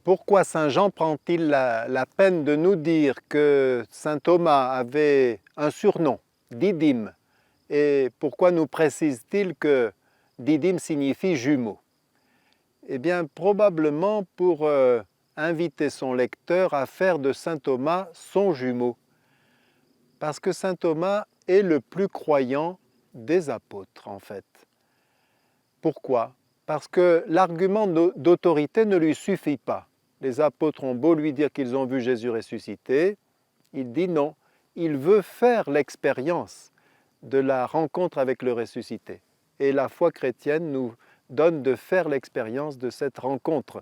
Pourquoi Saint Jean prend-il la peine de nous dire que Saint Thomas avait un surnom, Didyme, et pourquoi nous précise-t-il que Didyme signifie jumeau? Eh bien, probablement pour inviter son lecteur à faire de Saint Thomas son jumeau, parce que Saint Thomas est le plus croyant des apôtres, en fait. Pourquoi? Parce que l'argument d'autorité ne lui suffit pas. Les apôtres ont beau lui dire qu'ils ont vu Jésus ressuscité, il dit non, il veut faire l'expérience de la rencontre avec le ressuscité. Et la foi chrétienne nous donne de faire l'expérience de cette rencontre.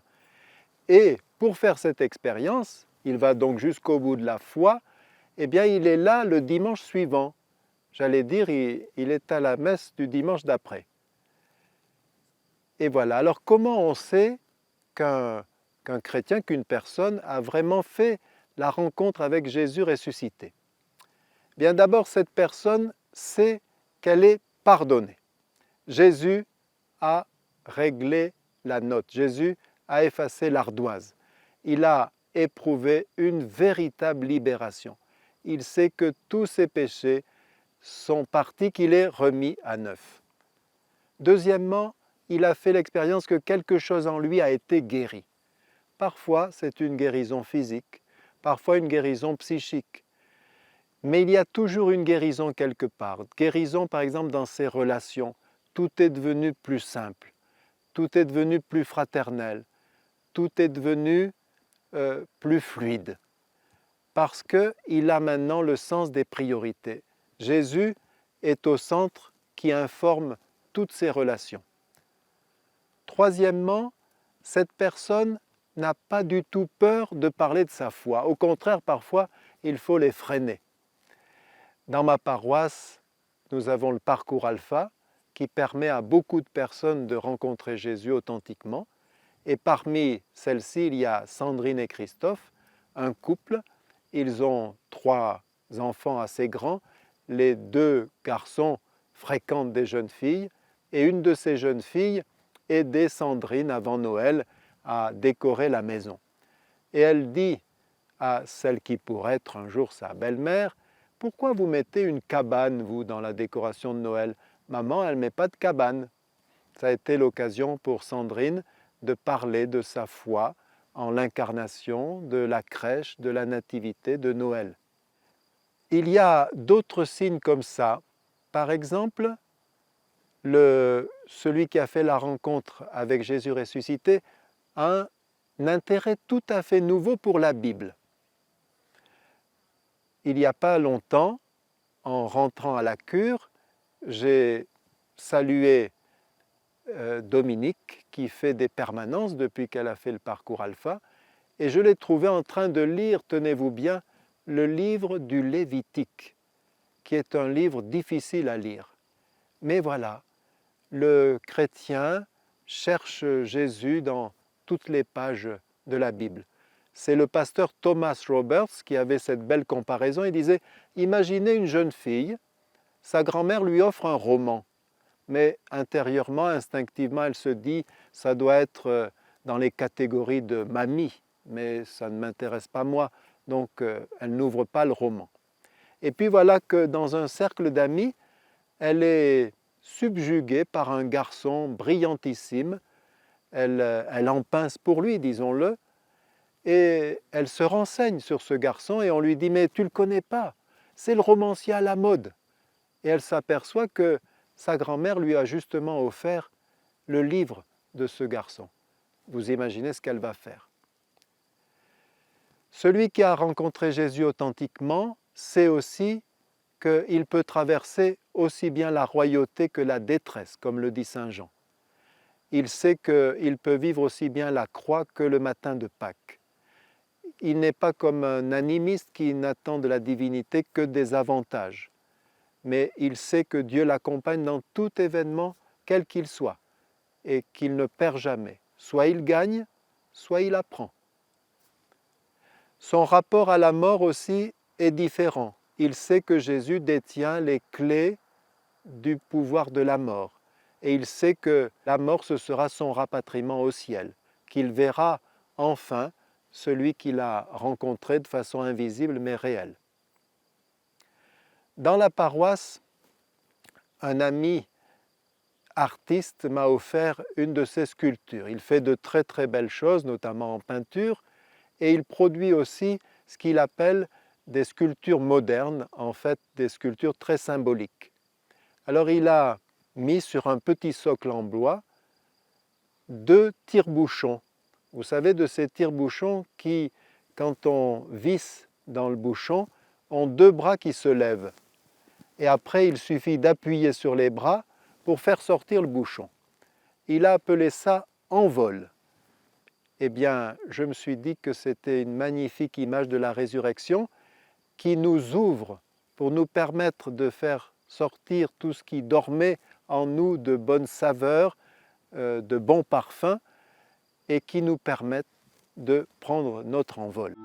Et pour faire cette expérience, il va donc jusqu'au bout de la foi, eh bien il est là le dimanche suivant. J'allais dire, il est à la messe du dimanche d'après. Et voilà, alors comment on sait qu'un chrétien, qu'une personne a vraiment fait la rencontre avec Jésus ressuscité? Bien d'abord, cette personne sait qu'elle est pardonnée. Jésus a réglé la note. Jésus a effacé l'ardoise. Il a éprouvé une véritable libération. Il sait que tous ses péchés sont partis, qu'il est remis à neuf. Deuxièmement, il a fait l'expérience que quelque chose en lui a été guéri. Parfois, c'est une guérison physique, parfois une guérison psychique. Mais il y a toujours une guérison quelque part. Guérison, par exemple, dans ses relations. Tout est devenu plus simple, tout est devenu plus fraternel, tout est devenu plus fluide. Parce qu'il a maintenant le sens des priorités. Jésus est au centre qui informe toutes ses relations. Troisièmement, cette personne n'a pas du tout peur de parler de sa foi. Au contraire, parfois, il faut les freiner. Dans ma paroisse, nous avons le parcours Alpha qui permet à beaucoup de personnes de rencontrer Jésus authentiquement. Et parmi celles-ci, il y a Sandrine et Christophe, un couple. Ils ont 3 enfants assez grands. Les 2 garçons fréquentent des jeunes filles. Et une de ces jeunes filles aidait Sandrine avant Noël à décorer la maison. Et elle dit à celle qui pourrait être un jour sa belle-mère: « Pourquoi vous mettez une cabane, vous, dans la décoration de Noël? Maman, elle ne met pas de cabane. » Ça a été l'occasion pour Sandrine de parler de sa foi en l'incarnation, de la crèche, de la nativité, de Noël. Il y a d'autres signes comme ça. Par exemple, celui qui a fait la rencontre avec Jésus ressuscité a un intérêt tout à fait nouveau pour la Bible. Il n'y a pas longtemps, en rentrant à la cure, j'ai salué Dominique, qui fait des permanences depuis qu'elle a fait le parcours Alpha, et je l'ai trouvé en train de lire, tenez-vous bien, le livre du Lévitique, qui est un livre difficile à lire. Mais voilà, le chrétien cherche Jésus dans toutes les pages de la Bible. C'est le pasteur Thomas Roberts qui avait cette belle comparaison. Il disait, imaginez une jeune fille, sa grand-mère lui offre un roman, mais intérieurement, instinctivement, elle se dit, ça doit être dans les catégories de mamie, mais ça ne m'intéresse pas moi, donc elle n'ouvre pas le roman. Et puis voilà que dans un cercle d'amis, elle est subjuguée par un garçon brillantissime, elle en pince pour lui, disons-le, et elle se renseigne sur ce garçon et on lui dit « mais tu ne le connais pas, c'est le romancier à la mode ». Et elle s'aperçoit que sa grand-mère lui a justement offert le livre de ce garçon. Vous imaginez ce qu'elle va faire. Celui qui a rencontré Jésus authentiquement sait aussi qu'il peut traverser aussi bien la royauté que la détresse, comme le dit Saint Jean. Il sait qu'il peut vivre aussi bien la croix que le matin de Pâques. Il n'est pas comme un animiste qui n'attend de la divinité que des avantages. Mais il sait que Dieu l'accompagne dans tout événement, quel qu'il soit, et qu'il ne perd jamais. Soit il gagne, soit il apprend. Son rapport à la mort aussi est différent. Il sait que Jésus détient les clés du pouvoir de la mort. Et il sait que la mort, ce sera son rapatriement au ciel, qu'il verra enfin celui qu'il a rencontré de façon invisible mais réelle. Dans la paroisse, un ami artiste m'a offert une de ses sculptures. Il fait de très très belles choses, notamment en peinture, et il produit aussi ce qu'il appelle des sculptures modernes, en fait des sculptures très symboliques. Alors il a mis sur un petit socle en bois 2 tire-bouchons. Vous savez, de ces tire-bouchons qui, quand on visse dans le bouchon, ont 2 bras qui se lèvent. Et après, il suffit d'appuyer sur les bras pour faire sortir le bouchon. Il a appelé ça envol. Eh bien, je me suis dit que c'était une magnifique image de la résurrection qui nous ouvre pour nous permettre de faire sortir tout ce qui dormait en nous de bonnes saveurs, de bons parfums, et qui nous permettent de prendre notre envol.